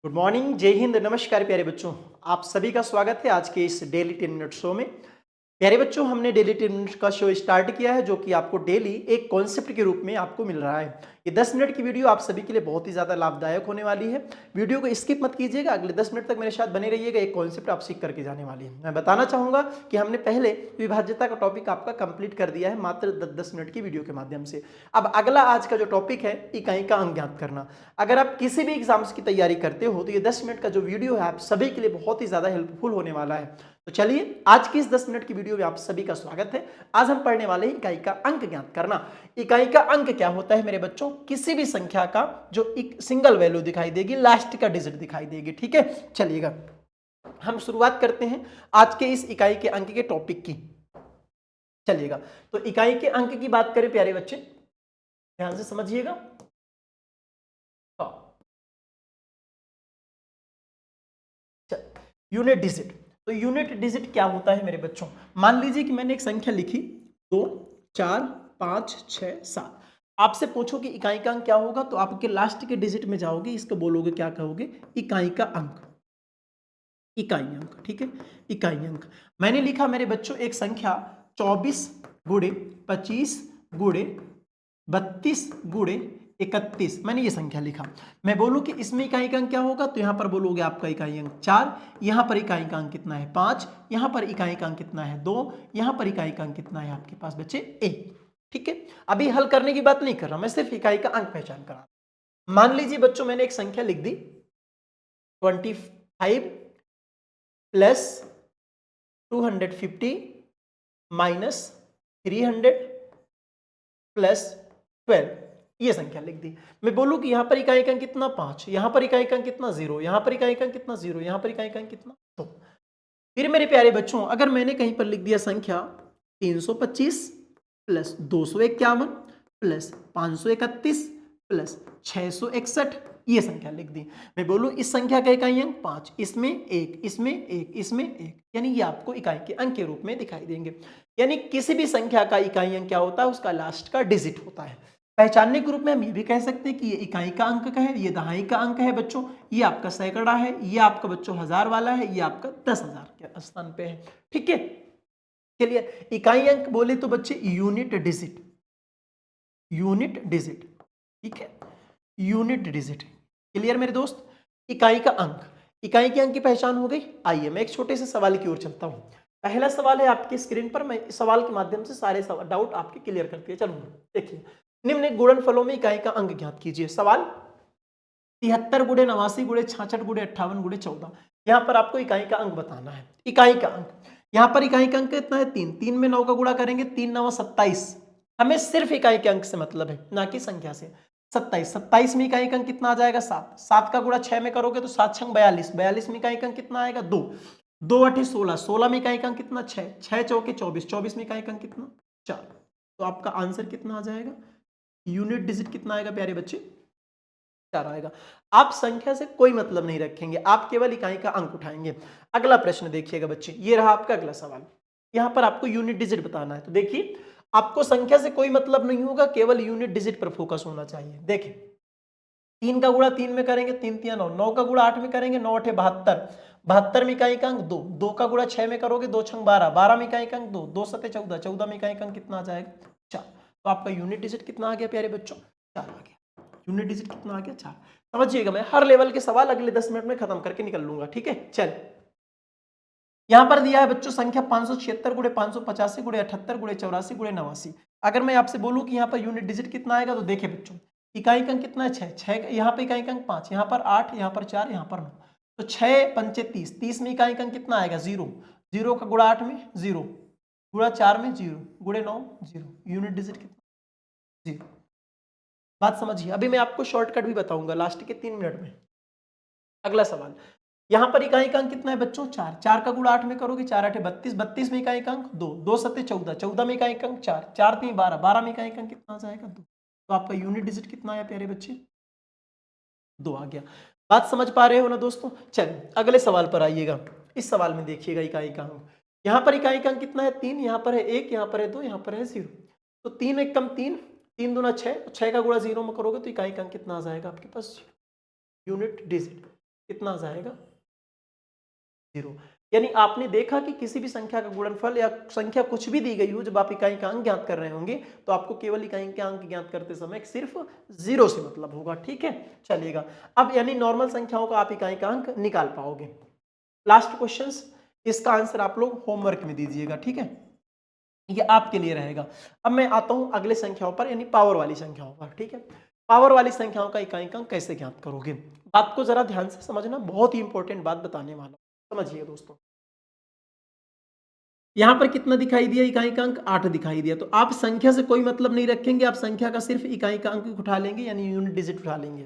Good morning, जय हिंद, नमस्कार प्यारे बच्चों। आप सभी का स्वागत है आज के इस डेली 10 मिनट शो में। प्यारे बच्चों, हमने डेली 10 मिनट का शो स्टार्ट किया है जो कि आपको डेली एक कॉन्सेप्ट के रूप में आपको मिल रहा है। ये 10 मिनट की वीडियो आप सभी के लिए बहुत ही ज़्यादा लाभदायक होने वाली है। वीडियो को स्किप मत कीजिएगा, अगले 10 मिनट तक मेरे साथ बने रहिएगा। एक कॉन्सेप्ट आप सीख करके जाने वाली है। मैं बताना चाहूँगा कि हमने पहले विभाज्यता का टॉपिक आपका कंप्लीट कर दिया है मात्र 10-10 मिनट की वीडियो के माध्यम से। अब अगला आज का जो टॉपिक है, इकाई का अंक ज्ञात करना। अगर आप किसी भी एग्जाम्स की तैयारी करते हो तो ये 10 मिनट का जो वीडियो है आप सभी के लिए बहुत ही ज़्यादा हेल्पफुल होने वाला है। तो चलिए, आज की इस 10 मिनट की वीडियो में आप सभी का स्वागत है। आज हम पढ़ने वाले हैं इकाई का अंक ज्ञात करना। इकाई का अंक क्या होता है मेरे बच्चों? किसी भी संख्या का जो एक सिंगल वैल्यू दिखाई देगी, लास्ट का डिजिट दिखाई देगी। ठीक है, चलिएगा हम शुरुआत करते हैं आज के इस इकाई के अंक के टॉपिक की। चलिएगा, तो इकाई के अंक की बात करें प्यारे बच्चे, ध्यान से समझिएगा। यूनिट डिजिट, तो यूनिट डिजिट क्या होता है मेरे बच्चों? मान लीजिए कि मैंने एक संख्या लिखी 2, 4, 5, 6, 7। आपसे पूछो कि इकाई का अंक क्या होगा, तो आपके लास्ट के डिजिट में जाओगे, इसको बोलोगे, क्या कहोगे? इकाई का अंक, इकाई अंक। ठीक है, इकाई अंक। मैंने लिखा मेरे बच्चों एक संख्या 24 गुणे 25 गुणे 32 गुणे 31। मैंने ये संख्या लिखा। मैं बोलूं कि इसमें इकाई का अंक क्या होगा, तो यहां पर बोलोगे आपका इकाई अंक 4, यहां पर इकाई का अंक कितना है 5, यहां पर इकाई का अंक कितना है 2, यहां पर इकाई का अंक कितना है आपके पास बच्चे 1। ठीक है, अभी हल करने की बात नहीं कर रहा, मैं सिर्फ इकाई का अंक पहचान कर रहा हूं। मान लीजिए बच्चों, मैंने एक संख्या लिख दी 25 प्लस 250 माइनस 300 प्लस 12, ये संख्या लिख दी। मैं बोलूं कि यहां पर इकाई का अंक कितना 5, यहां पर इकाई का अंक कितना 0, यहां पर इकाई का अंक कितना 0, यहां पर इकाई का अंक कितना 2। फिर मेरे प्यारे बच्चों, अगर मैंने कहीं पर लिख दिया संख्या 325 प्लस 251 प्लस 531 प्लस 661, ये संख्या लिख दी। मैं बोलूं इस संख्या का इकाई अंक 5, इसमें 1, इसमें 1, इसमें 1, यानी ये आपको इकाई के अंक के रूप में दिखाई देंगे। यानी किसी भी संख्या का इकाई अंक क्या होता है, उसका लास्ट का डिजिट होता है। पहचानने के रूप में हम ये भी कह सकते हैं कि ये इकाई का अंक का है, ये दहाई का अंक है बच्चों, ये आपका सैकड़ा है, ये आपका बच्चों हजार वाला है, ये आपका 10,000 के स्थान पे है। ठीक है, चलिए इकाई अंक बोले तो बच्चे यूनिट डिजिट, यूनिट डिजिट। ठीक है, यूनिट डिजिट। क्लियर मेरे दोस्त? इकाई का अंक, इकाई के अंक की पहचान हो गई। आइए मैं एक छोटे से सवाल की ओर चलता हूं। पहला सवाल है आपकी स्क्रीन पर, मैं इस सवाल के माध्यम से सारे डाउट आपके क्लियर करते हैं। चलूंगा, देखिए, निम्न गुणनफलों में इकाई का अंक ज्ञात कीजिए। सवाल 73 गुणे 89 गुणे 66 गुणे 58 गुणे 14। यहां पर आपको इकाई का अंक बताना है। इकाई का अंक, यहां पर इकाई का अंक कितना है 3, 3 में 9 का गुणा करेंगे, 3 9 27। हमें सिर्फ इकाई के अंक से मतलब है, ना कि संख्या से। 27, 27 में इकाई का अंक कितना आ जाएगा 7, 7 का गुणा 6 में करोगे तो 7 छंग 42, 42 में इकाई का अंक कितना आएगा 2, 2 8 16, 16 में इकाई का अंक कितना 6, 6 चौके 24, 24 में इकाई का अंक कितना 4। तो आपका आंसर कितना आ जाएगा, यूनिट डिजिट कितना आएगा प्यारे बच्चे? 4 आएगा। आप संख्या से कोई मतलब नहीं रखेंगे, आप केवल इकाई का अंक उठाएंगे। अगला प्रश्न देखिएगा बच्चे, ये रहा आपका अगला सवाल। यहां पर आपको यूनिट डिजिट बताना है। तो देखिए, आपको संख्या से कोई मतलब नहीं होगा, केवल यूनिट डिजिट पर फोकस होना चाहिए। देखिए, 3 का गुणा 3 में करेंगे, 3 3 9, 9 का गुणा 8 में करेंगे, 9 8 72, 72 में इकाई का अंक 2, 2 का गुणा 6 में करोगे, 2 छंग 12, 12 में इकाई का अंक 2, 2 7 14, 14 में इकाई का अंक कितना आ जाएगा 4। तो आपका यूनिट डिजिट कितना आ गया प्यारे बच्चों? 4 आ गया। यूनिट डिजिट कितना आ गया 4। समझिएगा, मैं हर लेवल के सवाल अगले 10 मिनट में खत्म करके निकल लूंगा। ठीक है, चल, यहां पर दिया है बच्चों संख्या 576 गुणे 585 गुणे 78 गुणे 84 गुणे 89। अगर मैं आपसे बोलूं कि यहाँ पर यूनिट डिजिट कितना आएगा, तो देखिए बच्चों, इकाई का अंक कितना है 6, 6 यहाँ पे इकाई का अंक 5, यहाँ पर 8, यहाँ पर 4, यहाँ पर 9, तो 6 पंचे 30, 30 में इकाई का अंक कितना आएगा 0, 0 का गुणा 8 में 0, गुणा 4 में 0, गुणे 9 0, यूनिट डिजिट कितना 0। बात समझिए, अभी मैं आपको शॉर्टकट भी बताऊंगा लास्ट के 3 मिनट में। अगला सवाल, यहां पर इकाई का अंक कितना है बच्चों 4, 4 का गुणा 8 में करोगे, 4 8 32, 32 में इकाई का अंक 2, 2 7 14, 14 में इकाई का अंक 4, 4 3 12, 12 में इकाई का अंक कितना आ जाएगा 2। तो आपका यूनिट डिजिट कितना आया प्यारे बच्चे? 2 आ गया। बात समझ पा रहे हो ना दोस्तों? चलिए अगले सवाल पर आइएगा। इस सवाल में देखिएगा इकाई का अंक, यहाँ पर इकाई का अंक कितना है 3, यहाँ पर है 1, यहाँ पर है 2, यहाँ पर है 0। तो 3 1 कम 3, 3 दूना 6, 6 का गुणा 0 में करोगे तो इकाई का अंक कितना आ जाएगा आपके पास? यूनिट डिजिट कितना आ जाएगा 0। यानी आपने देखा कि किसी भी संख्या का गुणनफल या संख्या कुछ भी दी गई हो, जब आप इकाई का अंक ज्ञात कर रहे होंगे तो आपको केवल इकाई के अंक ज्ञात करते समय सिर्फ 0 से मतलब होगा। ठीक है, चलेगा। अब यानी नॉर्मल संख्याओं का आप इकाई का अंक निकाल पाओगे। लास्ट क्वेश्चन, इसका आंसर आप लोग होमवर्क में दीजिएगा। ठीक है, ये आपके लिए रहेगा। अब मैं आता हूं अगले संख्याओं पर, यानी पावर वाली संख्याओं पर। ठीक है, पावर वाली संख्याओं का इकाई अंक कैसे ज्ञात करोगे, बात को जरा ध्यान से समझना, बहुत ही इंपॉर्टेंट बात बताने वाला हूं, समझिए दोस्तों। यहां पर कितना दिखाई दिया, इकाई का अंक 8 दिखाई दिया। तो आप संख्या से कोई मतलब नहीं रखेंगे, आप संख्या का सिर्फ इकाई का अंक उठा लेंगे, यानी यूनिट डिजिट उठा लेंगे।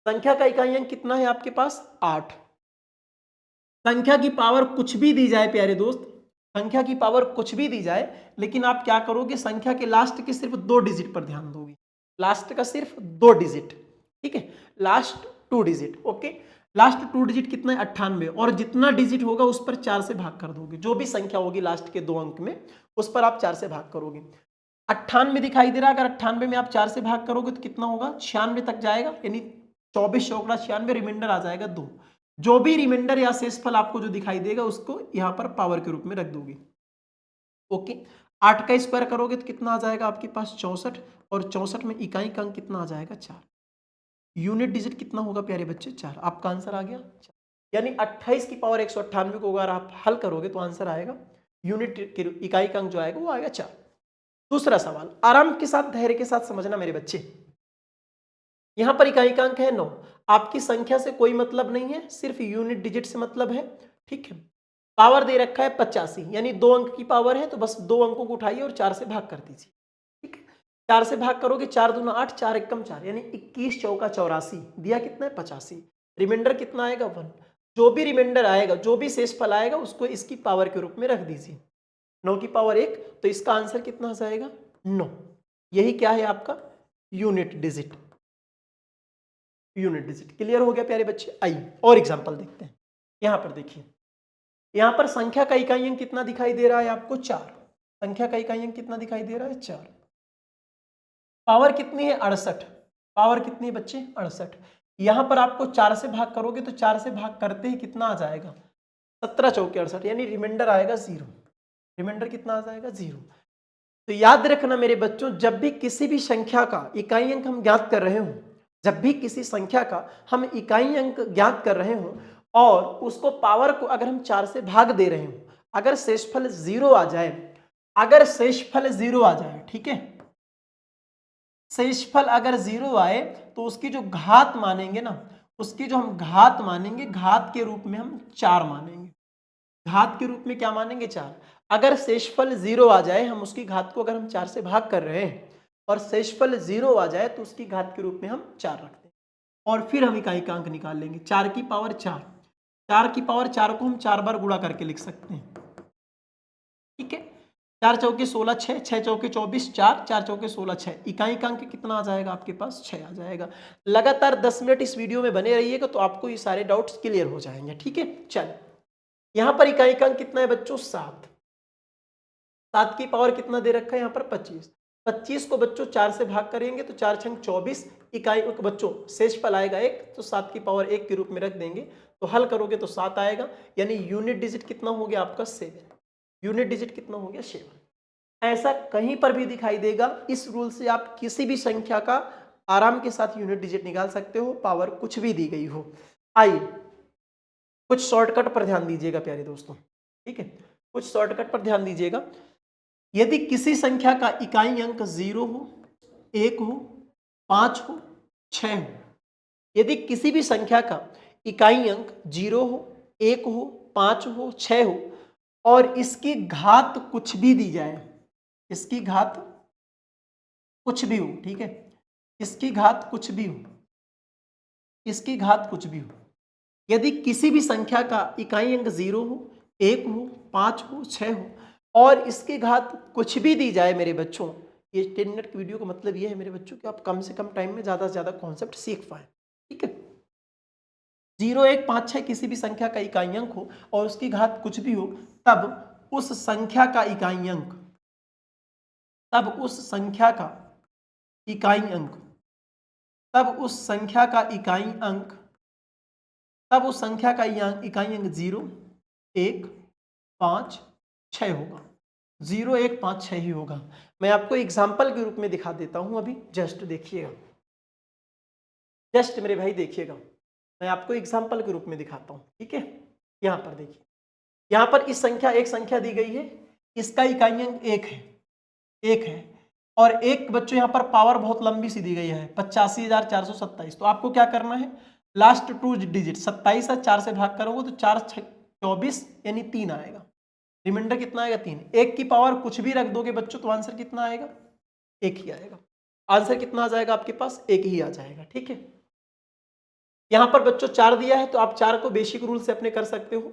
संख्या का इकाई अंक कितना है आपके पास, 8। संख्या की पावर कुछ भी दी जाए प्यारे दोस्त, संख्या की पावर कुछ भी दी जाए, लेकिन आप क्या करोगे, संख्या के लास्ट के सिर्फ 2 डिजिट पर ध्यान दोगे। लास्ट का सिर्फ 2 डिजिट, ठीक है, last 2 digit. Okay, last 2 digit कितना है, 98, और जितना डिजिट होगा उस पर 4 से भाग कर दोगे। जो भी संख्या होगी लास्ट के 2 अंक में, उस पर आप 4 से भाग करोगे। 98 दिखाई दे रहा है, अगर 98 में आप 4 से भाग करोगे तो कितना होगा, 96 तक जाएगा, यानी 24 चौकड़ा 96, रिमाइंडर आ जाएगा 2। जो भी रिमाइंडर या शेषफल आपको जो दिखाई देगा उसको यहां पर पावर के रूप में रख दोगे। ओके, 8 का स्क्वायर करोगे तो कितना आ जाएगा आपके पास, 64, और 64 में इकाई का अंक कितना आ जाएगा, 4। यूनिट डिजिट कितना होगा प्यारे बच्चे, 4। आपका आंसर आ गया 4। यानी 28 की पावर 198 को अगर आप हल करोगे तो आंसर आएगा, यूनिट इकाई का अंक जो आएगा वो आएगा 4। दूसरा सवाल, आराम के साथ धैर्य के साथ समझना मेरे बच्चे। यहां पर इकाई का अंक है 9, आपकी संख्या से कोई मतलब नहीं है, सिर्फ यूनिट डिजिट से मतलब है। ठीक है, पावर दे रखा है 85, यानी 2 अंक की पावर है, तो बस 2 अंकों को उठाइए और 4 से भाग कर दीजिए। ठीक है, 4 से भाग करोगे, 4 दूना 8, 4 एकम 4, यानी 21 चौका 84, दिया कितना है, 85। रिमाइंडर कितना आएगा, 1। जो भी रिमाइंडर आएगा, जो भी शेषफल आएगा, उसको इसकी पावर के रूप में रख दीजिए। 9 की पावर 1, तो इसका आंसर कितना आ जाएगा, 9। यही क्या है आपका unit digit. Unit digit clear हो गया प्यारे बच्चे। आइए और एग्जांपल देखते हैं। यहां पर देखिए, यहां पर संख्या का इकाई अंक कितना दिखाई दे रहा है आपको, 4। संख्या का इकाई अंक कितना दिखाई दे रहा है, 4। पावर कितनी है, 68। पावर कितनी है बच्चे, 68। यहां पर आपको 4 से भाग करोगे तो 4 से भाग करते ही कितना आ जाएगा, 17 चौके 68, यानी रिमाइंडर आएगा 0। रिमाइंडर कितना आ जाएगा, 0। तो याद रखना मेरे बच्चों, जब भी किसी भी संख्या का इकाई अंक हम ज्ञात कर रहे हो, जब भी किसी संख्या का हम इकाई अंक ज्ञात कर रहे हो और उसको पावर को अगर हम 4 से भाग दे रहे हो, अगर शेषफल 0 आ जाए, अगर शेषफल 0 आ जाए, ठीक है, शेषफल अगर 0 आए तो उसकी जो घात मानेंगे ना, उसकी जो हम घात मानेंगे, घात के रूप में हम 4 मानेंगे। घात के रूप में क्या मानेंगे, 4। अगर शेषफल 0 आ जाए, हम उसकी घात को अगर हम 4 से भाग कर रहे हैं और शेषफल 0 आ जाए तो उसकी घात के रूप में हम 4 रखते हैं, और फिर हम इकाई का अंक निकाल लेंगे। 4 की पावर 4, 4 की पावर 4 को हम 4 बार गुणा करके लिख सकते हैं। ठीक है, 4 चौके 16, 6, 6 चौके 24, 4, 4 चौके 16, 6। इकाई का अंक कितना आ जाएगा आपके पास, 6 आ जाएगा। लगातार 10 मिनट इस वीडियो में बने रहिएगा तो आपको ये सारे डाउट्स क्लियर हो जाएंगे। ठीक है, चलिए, यहां पर इकाई का अंक कितना है बच्चों, 7। 7 की पावर कितना दे रखा है यहाँ पर, 25। 25 को बच्चों 4 से भाग करेंगे तो 4 छंग 24, इकाई बच्चों शेषफल आएगा 1, तो 7 की पावर 1 के रूप में रख देंगे, तो हल करोगे तो 7 आएगा, यानी यूनिट डिजिट कितना हो गया आपका, 7। यूनिट डिजिट कितना हो गया, 7। ऐसा कहीं पर भी दिखाई देगा, इस रूल से आप किसी भी संख्या का आराम के साथ यूनिट डिजिट निकाल सकते हो, पावर कुछ भी दी गई हो। आइए कुछ शॉर्टकट पर ध्यान दीजिएगा प्यारे दोस्तों। ठीक है, कुछ शॉर्टकट पर ध्यान दीजिएगा। यदि किसी संख्या का इकाई अंक 0 हो, 1 हो, 5 हो, 6 हो, यदि किसी भी संख्या का इकाई अंक 0 हो, 1 हो, 5 हो, 6 हो और इसकी घात कुछ भी दी जाए, इसकी घात कुछ भी हो, ठीक है, इसकी घात कुछ भी हो, इसकी घात कुछ भी हो, यदि किसी भी संख्या का इकाई अंक 0 हो, 1 हो, 5 हो, 6 हो और इसकी घात कुछ भी दी जाए मेरे बच्चों, ये 10 मिनट की वीडियो का मतलब ये है मेरे बच्चों कि आप कम से कम टाइम में ज़्यादा से ज़्यादा कॉन्सेप्ट सीख पाएं। ठीक है, 0, 1, 5, 6 किसी भी संख्या का इकाई अंक हो और उसकी घात कुछ भी हो, तब उस संख्या का इकाई अंक, तब उस संख्या का इकाई अंक, तब उस संख्या का इकाई अंक, तब उस संख्या का इकाई अंक 0, 1, 5, 6 होगा। 0, 1, 5, 6 ही होगा। मैं आपको एग्जाम्पल के रूप में दिखा देता हूं अभी, जस्ट देखिएगा, जस्ट मेरे भाई देखिएगा, मैं आपको एग्जाम्पल के रूप में दिखाता हूं, ठीक है। यहां पर देखिए, यहां पर इस संख्या एक संख्या दी गई है, इसका इकाई अंक 1 है, 1 है, और एक बच्चों यहां पर पावर बहुत लंबी सी दी गई है 85,427। तो आपको क्या करना है, लास्ट 2 डिजिट 27 है, 4 से भाग करोगे तो 4 6 24 यानी 3 आएगा। रिमाइंडर कितना आएगा 3। 1 की पावर कुछ भी रख दोगे बच्चों तो आंसर कितना आएगा, 1 ही आएगा। आंसर कितना आ जाएगा आपके पास, 1 ही आ जाएगा, ठीक है। यहां पर बच्चों 4 दिया है तो आप 4 को बेसिक रूल से अपने कर सकते हो।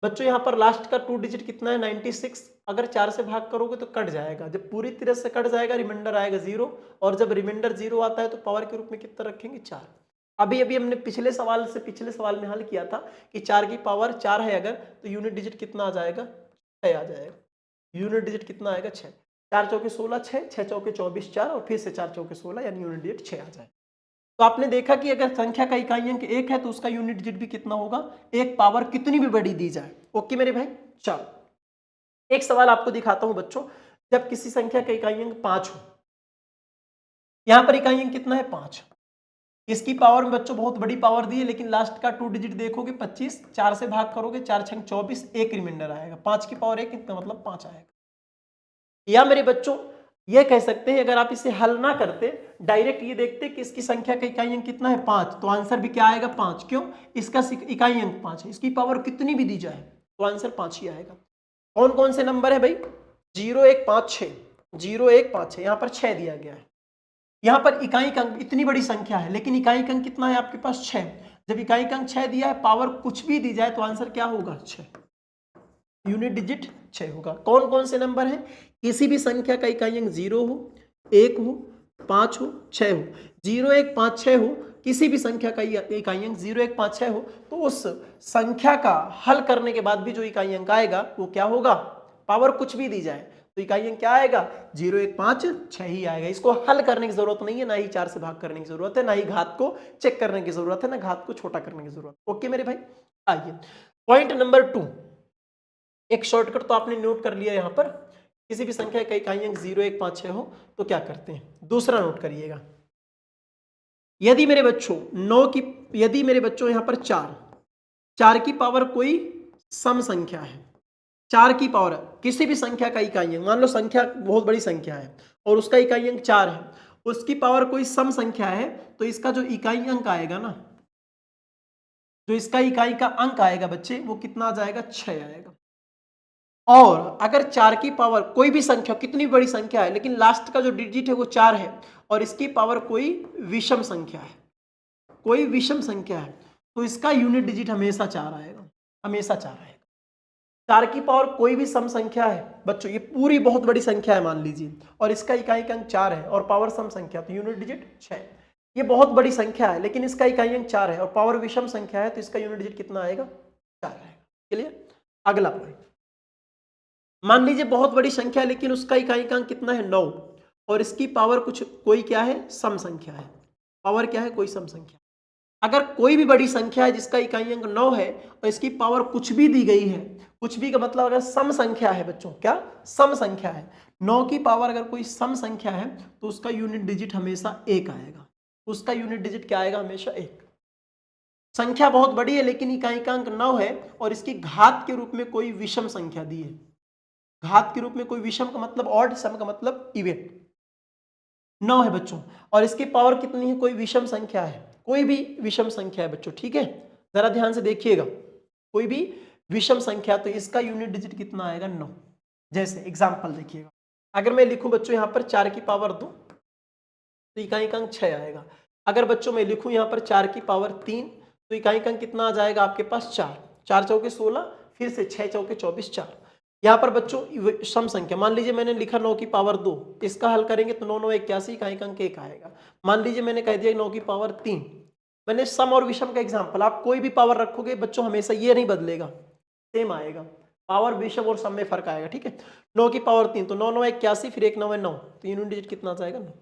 बच्चों यहां पर लास्ट का 2 डिजिट कितना है 96, अगर 4 से भाग करोगे तो कट जाएगा। जब पूरी तरह से कट जाएगा रिमाइंडर आएगा 0, और जब रिमाइंडर 0 आता है तो पावर के रूप में कितना रखेंगे, 4। अभी अभी हमने पिछले सवाल में हल किया था कि 4 की पावर 4 है अगर, तो यूनिट डिजिट कितना आ जाएगा, 6 आ जाएगा। यूनिट डिजिट कितना आएगा, 6। 4 चौके 16, 6, 6 चौके 24, 4, और फिर से 4 चौके 16 यानी यूनिट डिजिट 6 आ जाएगा। तो आपने देखा कि अगर संख्या का इकाई अंक 1 है तो उसका यूनिट डिजिट भी कितना होगा, 1, पावर कितनी भी बड़ी दी जाए। ओके मेरे भाई, चलो एक सवाल आपको दिखाता हूं बच्चों। जब किसी संख्या का इकाई अंक 5 हो, यहां पर इकाई अंक कितना है, 5। इसकी पावर में बच्चों बहुत बड़ी पावर दी है, लेकिन लास्ट का 2 डिजिट देखोगे 25, 4 से भाग करोगे 4 छंग 24, 1 रिमाइंडर आएगा। 5 की पावर 1 कितना, मतलब 5 आएगा। या मेरे बच्चों ये कह सकते हैं, अगर आप इसे हल ना करते, डायरेक्ट ये देखते कि इसकी संख्या का इकाई अंक कितना है, 5, तो आंसर भी क्या आएगा, 5। क्यों, इसका इकाई अंक 5 है, इसकी पावर कितनी भी दी जाए तो आंसर 5 ही आएगा। कौन कौन से नंबर है भाई, 0, 1, 5, 6, 0, 1, 5, 6, यहां पर 6 दिया गया है। यहां पर इकाई अंक इतनी बड़ी संख्या है, लेकिन इकाई अंक कितना है आपके पास, 6। जब इकाई अंक 6 दिया है, पावर कुछ भी दी जाए तो आंसर क्या होगा, 6। यूनिट डिजिट 6 होगा। कौन कौन से नंबर हैं, किसी भी संख्या का इकाई अंक 0 हो, 1 हो, 5 हो, 6 हो। 0, 1, 5, 6 हो, किसी भी संख्या का इकाई अंक 0, 1, 5, 6 हो, तो उस संख्या का हल करने के बाद भी जो इकाई अंक आएगा वो क्या होगा, पावर कुछ भी दी जाए तो इकाई अंक क्या आएगा, 0, 1, 5, 6 ही आएगा। इसको हल करने की जरूरत नहीं है, ना ही 4 से भाग करने की जरूरत है, ना ही घात को चेक करने की जरूरत है, ना घात को छोटा करने की जरूरत। ओके मेरे भाई, आइए पॉइंट नंबर 2। एक शॉर्टकट तो आपने नोट कर लिया, यहां पर किसी भी संख्या का इकाई अंक 0, 1, 5, 6 हो तो क्या करते हैं। दूसरा नोट करिएगा, यदि मेरे बच्चों यहां पर 4 की पावर कोई सम संख्या है, 4 की पावर किसी भी संख्या का इकाई अंक, मान लो संख्या बहुत बड़ी संख्या है और उसका इकाई अंक 4 है, उसकी पावर कोई सम संख्या है, तो इसका जो इकाई अंक आएगा ना, जो इसका इकाई का अंक आएगा बच्चे, वो कितना आ जाएगा, 6 आएगा। और अगर 4 की पावर कोई भी संख्या, कितनी बड़ी संख्या है, लेकिन लास्ट का जो डिजिट है वो 4 है, और इसकी पावर कोई विषम संख्या है, कोई विषम संख्या है, तो इसका यूनिट डिजिट हमेशा 4 आएगा, हमेशा 4 आएगा। 4 की पावर कोई भी सम संख्या है बच्चों, ये पूरी बहुत बड़ी संख्या है मान लीजिए, और इसका इकाई अंक 4 है और पावर सम संख्या, तो यूनिट डिजिट 6। ये बहुत बड़ी संख्या है लेकिन इसका इकाई अंक 4 है और पावर विषम संख्या है, तो इसका यूनिट डिजिट कितना आएगा, 4 आएगा। क्लियर। अगला पॉइंट, मान लीजिए बहुत बड़ी संख्या है लेकिन उसका इकाई अंक कितना है, 9, और इसकी पावर कोई क्या है, सम संख्या है। पावर क्या है, कोई सम संख्या। अगर कोई भी बड़ी संख्या है जिसका इकाई अंक 9 है और इसकी पावर कुछ भी दी गई है, कुछ भी का मतलब अगर सम संख्या है बच्चों, क्या सम संख्या है, 9 की पावर अगर कोई सम संख्या है तो उसका यूनिट डिजिट हमेशा 1 आएगा, उसका यूनिट डिजिट क्या आएगा, हमेशा 1। संख्या बहुत बड़ी है लेकिन इकाई का अंक 9 है और इसकी घात के रूप में कोई विषम संख्या दी है। घात के रूप में कोई विषम का मतलब ऑड, सम का मतलब इवन। 9 है बच्चों और इसकी पावर कितनी है, कोई विषम संख्या है, कोई भी विषम संख्या है बच्चों, ठीक है। जरा ध्यान से देखिएगा, कोई भी विषम संख्या, तो इसका यूनिट डिजिट कितना आएगा, 9। जैसे एग्जांपल देखिएगा, अगर मैं लिखूं बच्चों यहां पर 4 की पावर 2 तो इकाई का अंक 6 आएगा। अगर बच्चों मैं लिखूं यहां पर 4 की पावर 3 तो इकाई का अंक कितना आ जाएगा आपके पास, 4। 4 चौके 16, फिर से 6 चौके 24, 4। यहाँ पर बच्चों सम संख्या, मान लीजिए मैंने लिखा 9 की पावर 2, इसका हल करेंगे तो 9 9 81, इकाई का अंक 1 आएगा। मान लीजिए मैंने कह दिया 9 की पावर 3, मैंने सम और विषम का एग्जांपल, आप कोई भी पावर रखोगे बच्चों हमेशा ये नहीं बदलेगा, सेम आएगा, पावर विषम और सम में फर्क आएगा, ठीक है। 9 की पावर 3 तो 9 9 81, फिर 1 9 9, तो यूनिट डिजिट कितना जाएगा, 9।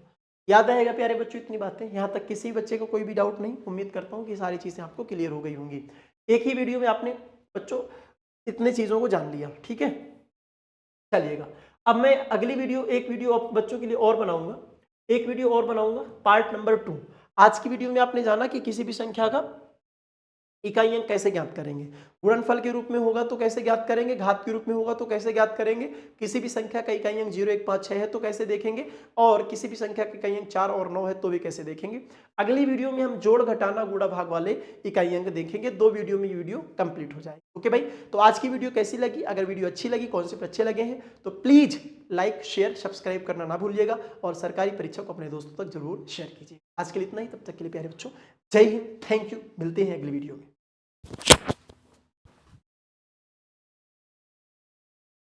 याद आएगा प्यारे बच्चों इतनी बातें? यहाँ तक किसी बच्चे को कोई भी डाउट नहीं? उम्मीद करता हूँ कि सारी चीज़ें आपको क्लियर हो गई होंगी। एक ही वीडियो में आपने बच्चों इतनी चीज़ों को जान लिया, ठीक है? चलिएगा, अब मैं अगली वीडियो एक वीडियो बच्चों के लिए और बनाऊंगा, एक वीडियो और बनाऊंगा पार्ट नंबर 2। आज की वीडियो में आपने जाना कि किसी भी संख्या का इकाई अंक कैसे ज्ञात करेंगे, गुणनफल के रूप में होगा तो कैसे ज्ञात करेंगे, घात के रूप में होगा तो कैसे ज्ञात करेंगे, किसी भी संख्या का इकाई अंक 0, 1, 5, 6 है तो कैसे देखेंगे, और किसी भी संख्या का इकाई अंक 4 और 9 है तो भी कैसे देखेंगे। अगली वीडियो में हम जोड़ घटाना गुणा भाग वाले इकाई अंक देखेंगे। 2 वीडियो में ये वीडियो कंप्लीट हो जाएगी। ओके भाई, तो आज की वीडियो कैसी लगी? अगर वीडियो अच्छी लगी, कॉन्सेप्ट अच्छे लगे हैं तो प्लीज लाइक शेयर सब्सक्राइब करना ना भूलिएगा और सरकारी परीक्षा को अपने दोस्तों तक जरूर शेयर कीजिए। आज के लिए इतना ही, तब तक के लिए प्यारे बच्चों जय हिंद, थैंक यू, मिलते हैं अगली वीडियो में।